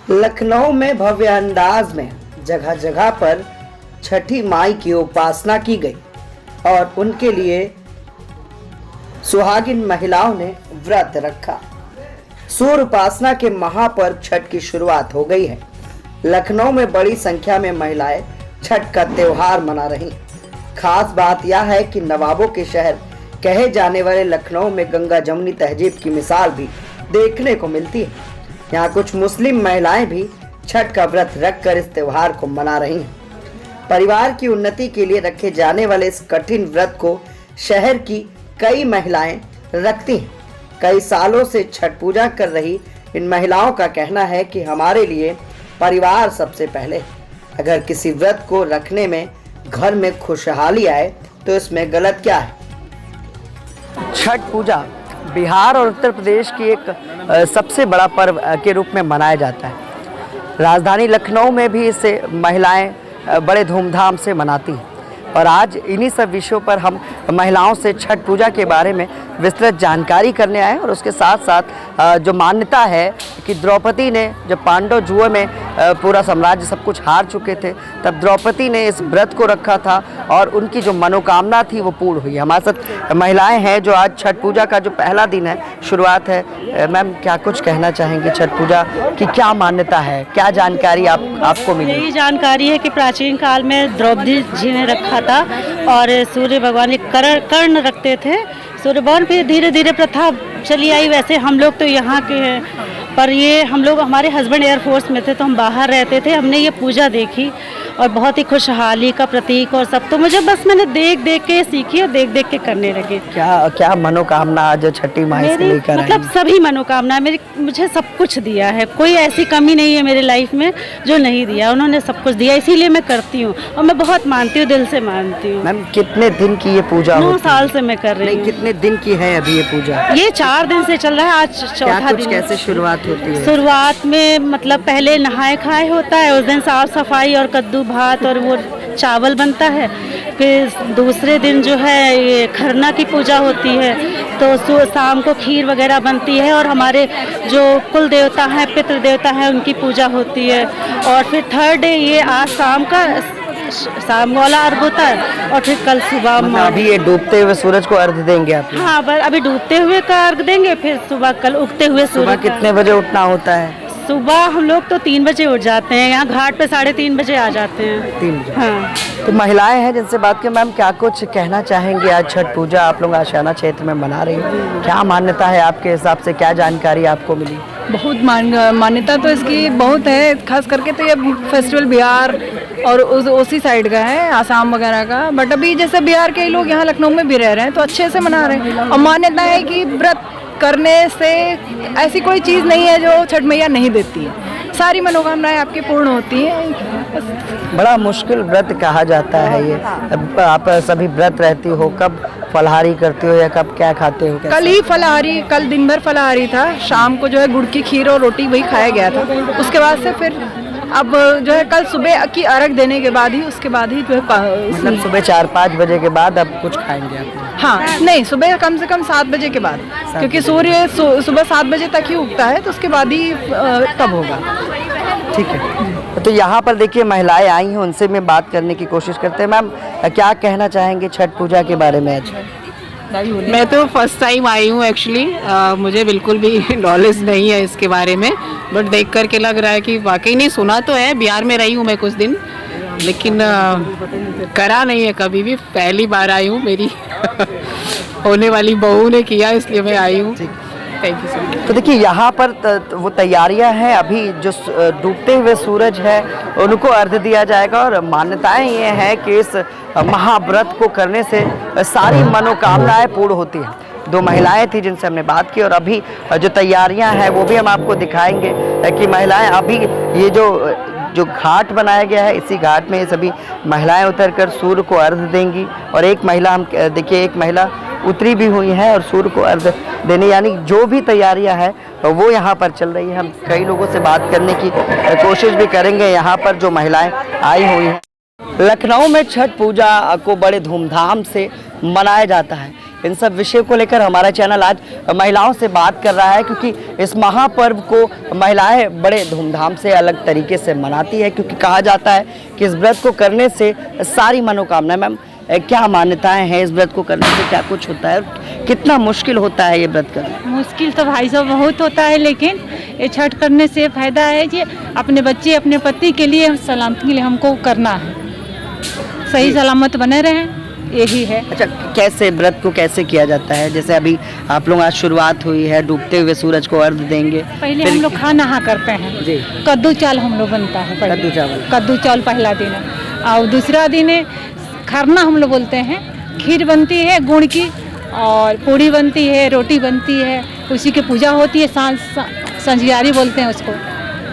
लखनऊ में भव्य अंदाज में जगह जगह पर छठी माई की उपासना की गई और उनके लिए सुहागिन महिलाओं ने व्रत रखा। सूर्य उपासना के महापर्व छठ की शुरुआत हो गई है। लखनऊ में बड़ी संख्या में महिलाएं छठ का त्योहार मना रही। खास बात यह है कि नवाबों के शहर कहे जाने वाले लखनऊ में गंगा जमुनी तहजीब की मिसाल भी देखने को मिलती है। यहाँ कुछ मुस्लिम महिलाएं भी छठ का व्रत रखकर इस त्योहार को मना रही हैं। परिवार की उन्नति के लिए रखे जाने वाले इस कठिन व्रत को शहर की कई महिलाएं रखती हैं। कई सालों से छठ पूजा कर रही इन महिलाओं का कहना है कि हमारे लिए परिवार सबसे पहले। अगर किसी व्रत को रखने में घर में खुशहाली आए तो इसमें गलत क्या है। छठ पूजा बिहार और उत्तर प्रदेश की एक सबसे बड़ा पर्व के रूप में मनाया जाता है। राजधानी लखनऊ में भी इसे महिलाएं बड़े धूमधाम से मनाती हैं और आज इन्हीं सब विषयों पर हम महिलाओं से छठ पूजा के बारे में विस्तृत जानकारी करने आए और उसके साथ साथ जो मान्यता है कि द्रौपदी ने जब पांडव जुए में पूरा साम्राज्य सब कुछ हार चुके थे, तब द्रौपदी ने इस व्रत को रखा था और उनकी जो मनोकामना थी वो पूर्ण हुई। हमारे साथ महिलाएं हैं जो आज छठ पूजा का जो पहला दिन है, शुरुआत है। मैम, क्या कुछ कहना चाहेंगी छठ पूजा की क्या मान्यता है, क्या जानकारी आपको मिली? यही जानकारी है कि प्राचीन काल में द्रौपदी जी ने रखा था और सूर्य भगवान कर्ण रखते थे। सूर्य भगवान फिर धीरे धीरे प्रथा चली आई। वैसे हम लोग तो यहाँ के हैं, पर ये हम लोग, हमारे हस्बैंड एयरफोर्स में थे तो हम बाहर रहते थे। हमने ये पूजा देखी और बहुत ही खुशहाली का प्रतीक और सब, तो मुझे बस मैंने देख देख के सीखी और देख देख के करने लगे। क्या मनोकामना आज छठी माई से लेकर मतलब सभी मनोकामना मुझे सब कुछ दिया है। कोई ऐसी कमी नहीं है मेरी लाइफ में जो नहीं दिया, उन्होंने सब कुछ दिया, इसीलिए मैं करती हूँ और मैं बहुत मानती हूँ, दिल से मानती हूँ। मैम, कितने दिन की ये पूजा? 9 साल से मैं कर रही हूँ। कितने दिन की है अभी ये पूजा? ये 4 दिन से चल रहा है, आज चौथा दिन। कैसे शुरुआत होती है? शुरुआत में मतलब पहले नहाए खाए होता है, उस दिन साफ सफाई और कद्दू भात और वो चावल बनता है। फिर दूसरे दिन जो है ये खरना की पूजा होती है, तो शाम को खीर वगैरह बनती है और हमारे जो कुल देवता हैं, पितृ देवता हैं, उनकी पूजा होती है। और फिर थर्ड डे ये आज शाम वाला अर्घ होता है और फिर कल सुबह अभी ये डूबते हुए सूरज को अर्घ देंगे आप? हाँ, बस अभी डूबते हुए का अर्घ देंगे, फिर सुबह कल उगते हुए सूरज। कितने बजे उठना होता है? सुबह हम लोग तो 3 बजे उठ जाते हैं, यहाँ घाट पे 3:30 बजे आ जाते हैं। 3 बजे? हाँ। तो महिलाएं हैं जिनसे बात करें। मैम, क्या कुछ कहना चाहेंगे? आज छठ पूजा आप लोग आशियाना क्षेत्र में मना रही हैं, क्या मान्यता है आपके हिसाब से, क्या जानकारी आपको मिली? बहुत मान्यता तो इसकी बहुत है, खास करके तो ये फेस्टिवल बिहार और उसी साइड का है, आसाम वगैरह का। बट अभी जैसे बिहार के लोग यहाँ लखनऊ में भी रह रहे हैं तो अच्छे से मना रहे हैं। और मान्यता है कि व्रत करने से ऐसी कोई चीज़ नहीं है जो छठ मैया नहीं देती है, सारी मनोकामनाएं आपकी पूर्ण होती हैं। बड़ा मुश्किल व्रत कहा जाता है ये। आप सभी व्रत रहती हो, कब फलाहारी करती हो या कब क्या खाते हो? कल ही फलाहारी, कल दिन भर फलाहारी था, शाम को जो है गुड़ की खीर और रोटी वही खाया गया था। उसके बाद से फिर अब जो है कल सुबह की अर्घ देने के बाद ही, उसके बाद ही जो है मतलब सुबह 4-5 बजे के बाद अब कुछ खाएंगे आप? हाँ, नहीं, सुबह कम से कम 7 बजे के बाद, क्योंकि सूर्य सुबह 7 बजे तक ही उगता है, तो उसके बाद ही तब होगा। ठीक है। तो यहाँ पर देखिए महिलाएं आई हैं, उनसे मैं बात करने की कोशिश करते हैं। मैम, क्या कहना चाहेंगे छठ पूजा के बारे में आज? मैं तो फर्स्ट टाइम आई हूँ एक्चुअली, मुझे बिल्कुल भी नॉलेज नहीं है इसके बारे में, बट देख करके लग रहा है कि वाकई नहीं। सुना तो है, बिहार में रही हूँ मैं कुछ दिन, लेकिन करा नहीं है कभी भी। पहली बार आई हूँ, मेरी होने वाली बहू ने किया, इसलिए मैं आई हूँ। Thank you so much. तो देखिए यहाँ पर वो तैयारियां हैं। अभी जो डूबते हुए सूरज है उनको अर्घ दिया जाएगा और मान्यताएं ये हैं कि इस महाव्रत को करने से सारी मनोकामनाएं पूर्ण होती हैं। 2 महिलाएं थी जिनसे हमने बात की और अभी जो तैयारियां हैं वो भी हम आपको दिखाएंगे कि महिलाएं अभी ये जो घाट बनाया गया है, इसी घाट में ये सभी महिलाएं उतरकर सूर्य को अर्घ देंगी। और एक महिला, हम देखिए, एक महिला उतरी भी हुई है और सूर्य को अर्घ देने, यानी जो भी तैयारियां हैं वो यहाँ पर चल रही है। हम कई लोगों से बात करने की कोशिश भी करेंगे यहाँ पर जो महिलाएं आई हुई हैं। लखनऊ में छठ पूजा को बड़े धूमधाम से मनाया जाता है। इन सब विषयों को लेकर हमारा चैनल आज महिलाओं से बात कर रहा है, क्योंकि इस महापर्व को महिलाएं बड़े धूमधाम से अलग तरीके से मनाती है, क्योंकि कहा जाता है कि इस व्रत को करने से सारी मनोकामनाएं। मैम, क्या मान्यताएं हैं इस व्रत को करने से, क्या कुछ होता है, कितना मुश्किल होता है ये व्रत करना? मुश्किल तो भाई साहब बहुत होता है, लेकिन ये छठ करने से फायदा है कि अपने बच्चे अपने पति के लिए सलामती के लिए हमको करना है, सही सलामत बने रहें, यही है। अच्छा, कैसे व्रत को कैसे किया जाता है? जैसे अभी आप लोग आज शुरुआत हुई है, डूबते हुए सूरज को अर्घ देंगे। पहले हम लोग खा नहा करते हैं जी। कद्दू चावल हम लोग बनता है पहले। कद्दू चावल। कद्दू चावल पहला दिन है, और दूसरा दिन है खरना हम लोग बोलते हैं। खीर बनती है गुड़ की, और पूड़ी बनती है, रोटी बनती है, उसी की पूजा होती है, संजियारी बोलते हैं उसको।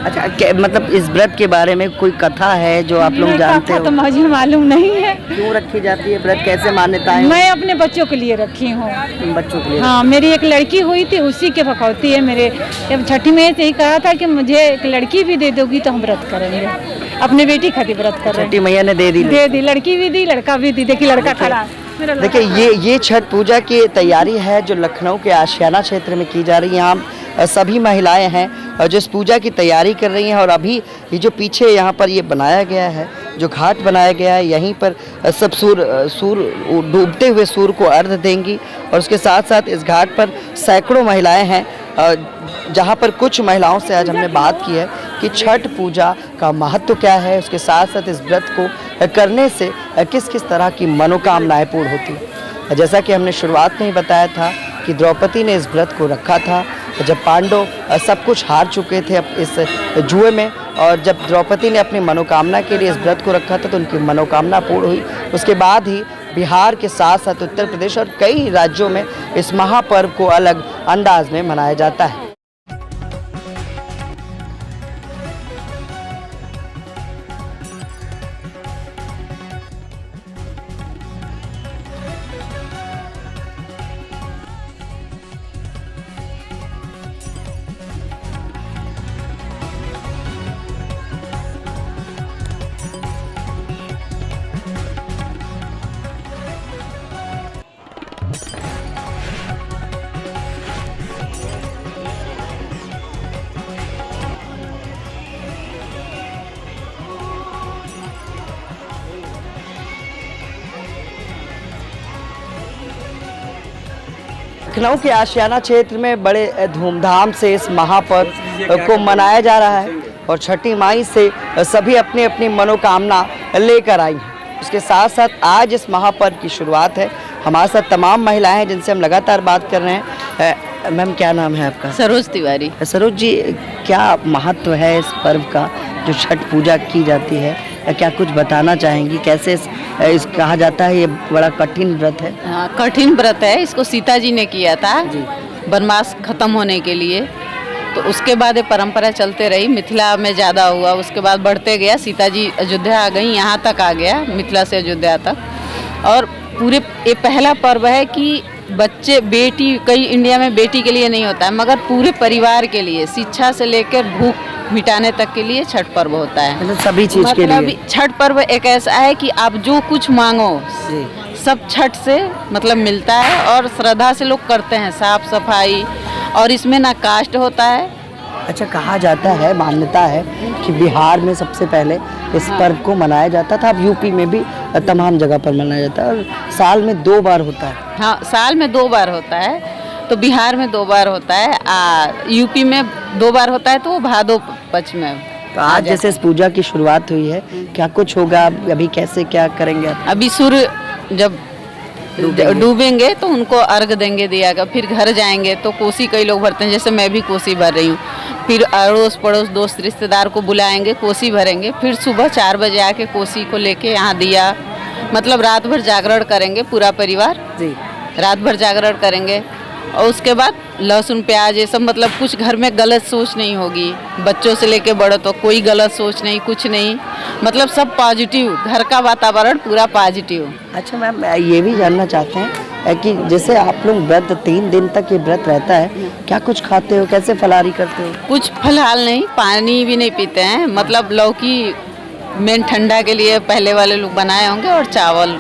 अच्छा, मतलब इस व्रत के बारे में कोई कथा है जो आप लोग जानते हो? तो मुझे मालूम नहीं है। क्यों रखी जाती है व्रत, कैसे मान्यताएं? मैं अपने बच्चों के लिए रखी हूँ। बच्चों के लिए? हाँ, मेरी एक लड़की हुई थी, उसी के भखौती है मेरे। जब छठी में से ही कहा था कि मुझे एक लड़की भी दे दोगी तो हम व्रत करेंगे। अपनी बेटी खातिर व्रत कर रहे हैं। छठी मैया ने दे दी? दे दी, लड़की भी दी, लड़का भी दी। देखिए लड़का खड़ा। देखिए, ये छठ पूजा की तैयारी है जो लखनऊ के आशियाना क्षेत्र में की जा रही है। यहाँ सभी महिलाएं हैं जो इस पूजा की तैयारी कर रही हैं, और अभी ये जो पीछे यहाँ पर ये बनाया गया है, जो घाट बनाया गया है, यहीं पर सब डूबते हुए सूर्य को अर्घ देंगी। और उसके साथ साथ इस घाट पर सैकड़ों महिलाएं हैं, जहाँ पर कुछ महिलाओं से आज हमने बात की है कि छठ पूजा का महत्व क्या है, उसके साथ साथ इस व्रत को करने से किस किस तरह की मनोकामनाएं पूर्ण होती है। जैसा कि हमने शुरुआत में ही बताया था कि द्रौपदी ने इस व्रत को रखा था जब पांडव सब कुछ हार चुके थे इस जुए में, और जब द्रौपदी ने अपनी मनोकामना के लिए इस व्रत को रखा था तो उनकी मनोकामना पूर्ण हुई। उसके बाद ही बिहार के साथ साथ उत्तर प्रदेश और कई राज्यों में इस महापर्व को अलग अंदाज में मनाया जाता है। लखनऊ के आशियाना क्षेत्र में बड़े धूमधाम से इस महापर्व को मनाया जा रहा है, और छठी माई से सभी अपनी अपनी मनोकामना लेकर आई हैं। उसके साथ साथ आज इस महापर्व की शुरुआत है। हमारे साथ तमाम महिलाएं हैं जिनसे हम लगातार बात कर रहे हैं। मैम, क्या नाम है आपका? सरोज तिवारी। सरोज जी, क्या महत्व है इस पर्व का जो छठ पूजा की जाती है, क्या कुछ बताना चाहेंगी? कैसे इस कहा जाता है ये बड़ा कठिन व्रत है? हाँ, कठिन व्रत है। इसको सीता जी ने किया था वनवास खत्म होने के लिए, तो उसके बाद ये परंपरा चलते रही। मिथिला में ज़्यादा हुआ, उसके बाद बढ़ते गया। सीता जी अयोध्या आ गई, यहाँ तक आ गया, मिथिला से अयोध्या तक। और पूरे ये पहला पर्व है कि बच्चे बेटी, कई इंडिया में बेटी के लिए नहीं होता है, मगर पूरे परिवार के लिए, शिक्षा से लेकर भूख मिटाने तक के लिए छठ पर्व होता है। मतलब सभी चीज के लिए छठ पर्व एक ऐसा है कि आप जो कुछ मांगो सब छठ से मतलब मिलता है, और श्रद्धा से लोग करते हैं, साफ सफाई, और इसमें ना कास्ट होता है। अच्छा, कहा जाता है, मान्यता है कि बिहार में सबसे पहले इस पर्व को मनाया जाता था, अब यूपी में भी तमाम जगह पर मनाया जाता है, और साल में 2 बार होता है। हाँ, साल में 2 बार होता है, तो बिहार में 2 बार होता है, यूपी में 2 बार होता है, तो वो भादो पक्ष में। तो आज जैसे इस पूजा की शुरुआत हुई है, क्या कुछ होगा अभी, कैसे क्या करेंगे आप? अभी सूर्य जब डूबेंगे तो उनको अर्घ देंगे दिया का, फिर घर जाएंगे तो कोसी कई लोग भरते हैं, जैसे मैं भी कोसी भर रही हूँ। फिर अड़ोस पड़ोस दोस्त रिश्तेदार को बुलाएंगे, कोसी भरेंगे, फिर सुबह 4 बजे आके कोसी को लेके यहाँ दिया, मतलब रात भर जागरण करेंगे पूरा परिवार जी, रात भर जागरण करेंगे। और उसके बाद लहसुन प्याज ये सब, मतलब कुछ घर में गलत सोच नहीं होगी, बच्चों से लेके बड़ों तो कोई गलत सोच नहीं, कुछ नहीं, मतलब सब पॉजिटिव, घर का वातावरण पूरा पॉजिटिव। अच्छा मैम, ये भी जानना चाहते हैं कि जैसे आप लोग व्रत 3 दिन तक ये व्रत रहता है, क्या कुछ खाते हो, कैसे फलाहारी करते हो? कुछ फलहाल नहीं, पानी भी नहीं पीते हैं, मतलब लौकी मेन ठंडा के लिए पहले वाले लोग बनाए होंगे, और चावल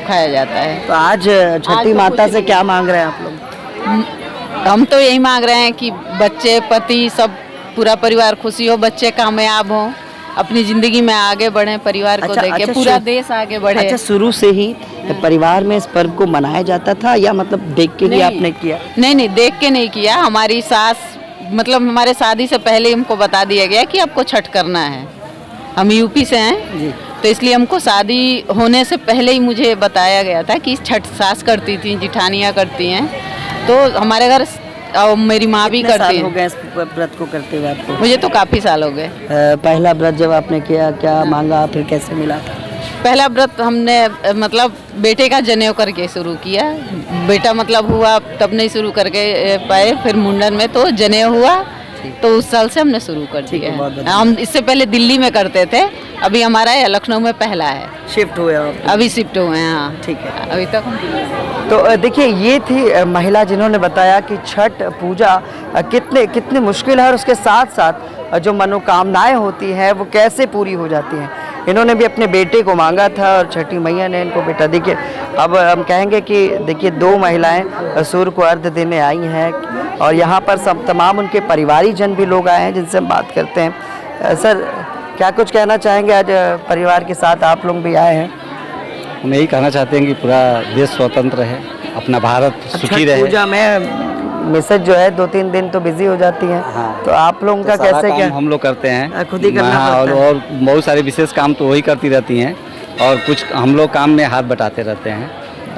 खाया जाता है। तो आज छठी तो माता कुछ से नहीं। क्या मांग रहे हैं आप लोग? हम तो यही मांग रहे हैं कि बच्चे, पति, सब पूरा परिवार खुशी हो, बच्चे कामयाब हों, अपनी जिंदगी में आगे बढ़ें, परिवार को देखें, पूरा देश आगे बढ़े। अच्छा, शुरू से ही परिवार में इस पर्व को मनाया जाता था या मतलब देख के ही नहीं। आपने किया? नहीं, देख के नहीं किया। हमारी सास, मतलब हमारे शादी से पहले हमको बता दिया गया कि आपको छठ करना है। हम यूपी से हैं जी। तो इसलिए हमको शादी होने से पहले ही मुझे बताया गया था कि छठ सास करती थी, जिठानियाँ करती हैं, तो हमारे घर और मेरी माँ भी कितने करती साल हो है। गए इस व्रत को करते हुए आपको? मुझे तो काफ़ी साल हो गए। पहला व्रत जब आपने किया, क्या मांगा, फिर कैसे मिला? पहला व्रत हमने मतलब बेटे का जनेऊ करके शुरू किया। बेटा मतलब हुआ तब नहीं शुरू करके पाए, फिर मुंडन में तो जनेऊ हुआ, तो उस साल से हमने शुरू कर ठीक है, बहुत दिया। बढ़िया। हम इससे पहले दिल्ली में करते थे, अभी हमारा लखनऊ में पहला है, शिफ्ट हुए आप? अभी शिफ्ट हुए हैं। हाँ, ठीक है। अभी तक हम दिल्ली में। तो देखिए, ये थी महिला जिन्होंने बताया कि छठ पूजा कितनी मुश्किल है और उसके साथ साथ जो मनोकामनाएं होती हैं वो कैसे पूरी हो जाती हैं। इन्होंने भी अपने बेटे को मांगा था और छठी मैया ने इनको बेटा। देखिए, अब हम कहेंगे कि देखिए 2 महिलाएं सूर्य को अर्घ्य देने आई हैं और यहाँ पर सब तमाम उनके परिवारी जन भी लोग आए हैं जिनसे हम बात करते हैं। सर, क्या कुछ कहना चाहेंगे? आज परिवार के साथ आप लोग भी आए हैं। हम यही कहना चाहते हैं कि पूरा देश स्वतंत्र है, अपना भारत सुखी छठ रहे। पूजा में मिसेज जो है 2-3 दिन तो बिजी हो जाती हैं। हाँ। तो आप लोगों का तो सारा कैसे काम क्या? हम लोग करते हैं, खुद ही करना हाँ, पड़ता है। और बहुत सारे विशेष काम तो वही करती रहती हैं और कुछ हम लोग काम में हाथ बटाते रहते हैं।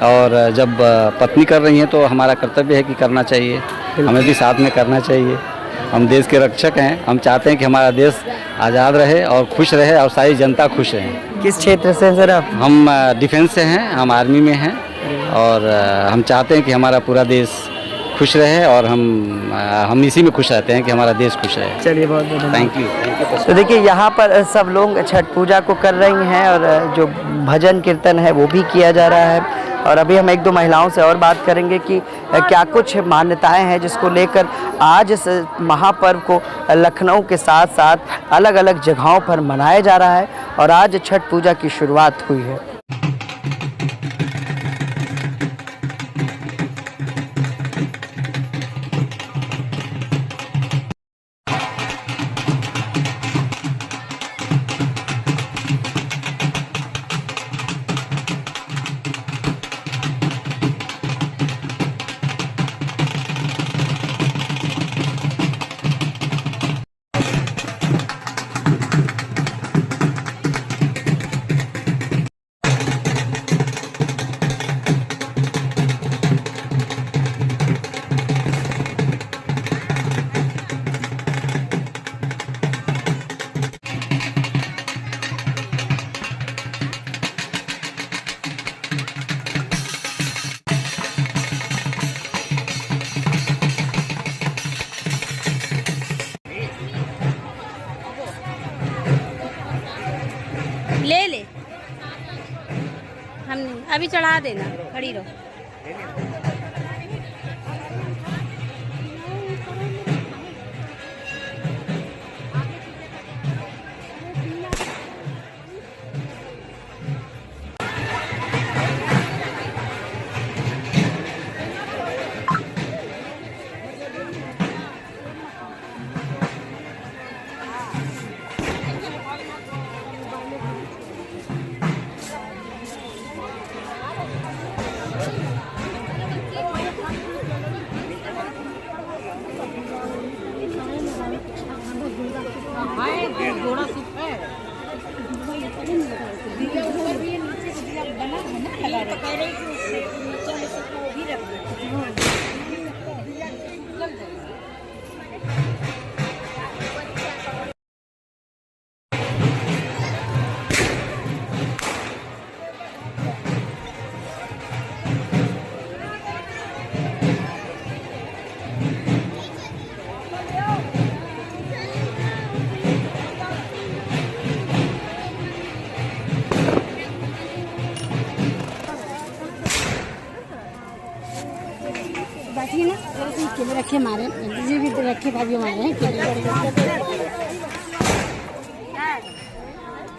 और जब पत्नी कर रही हैं तो हमारा कर्तव्य है कि करना चाहिए, हमें भी साथ में करना चाहिए। हम देश के रक्षक हैं, हम चाहते हैं कि हमारा देश आज़ाद रहे और खुश रहे और सारी जनता खुश रहे। किस क्षेत्र से हैं सर आप? हम डिफेंस से हैं, हम आर्मी में हैं और हम चाहते हैं कि हमारा पूरा देश खुश रहे और हम इसी में खुश रहते हैं कि हमारा देश खुश रहे। चलिए, बहुत बहुत थैंक यू। तो देखिए, यहाँ पर सब लोग छठ पूजा को कर रही हैं और जो भजन कीर्तन है वो भी किया जा रहा है। और अभी हम 1-2 महिलाओं से और बात करेंगे कि क्या कुछ मान्यताएं हैं जिसको लेकर आज इस महापर्व को लखनऊ के साथ साथ अलग अलग जगहों पर मनाया जा रहा है और आज छठ पूजा की शुरुआत हुई है। ले ले, हम अभी चढ़ा देना, खड़ी रहो। बैठिए ना, केले रखे हमारे, जी भी रखे भाभी हमारे हैं केले।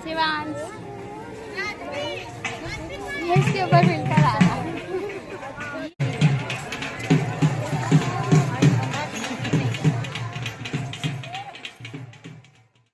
शिवांश, ये इसके ऊपर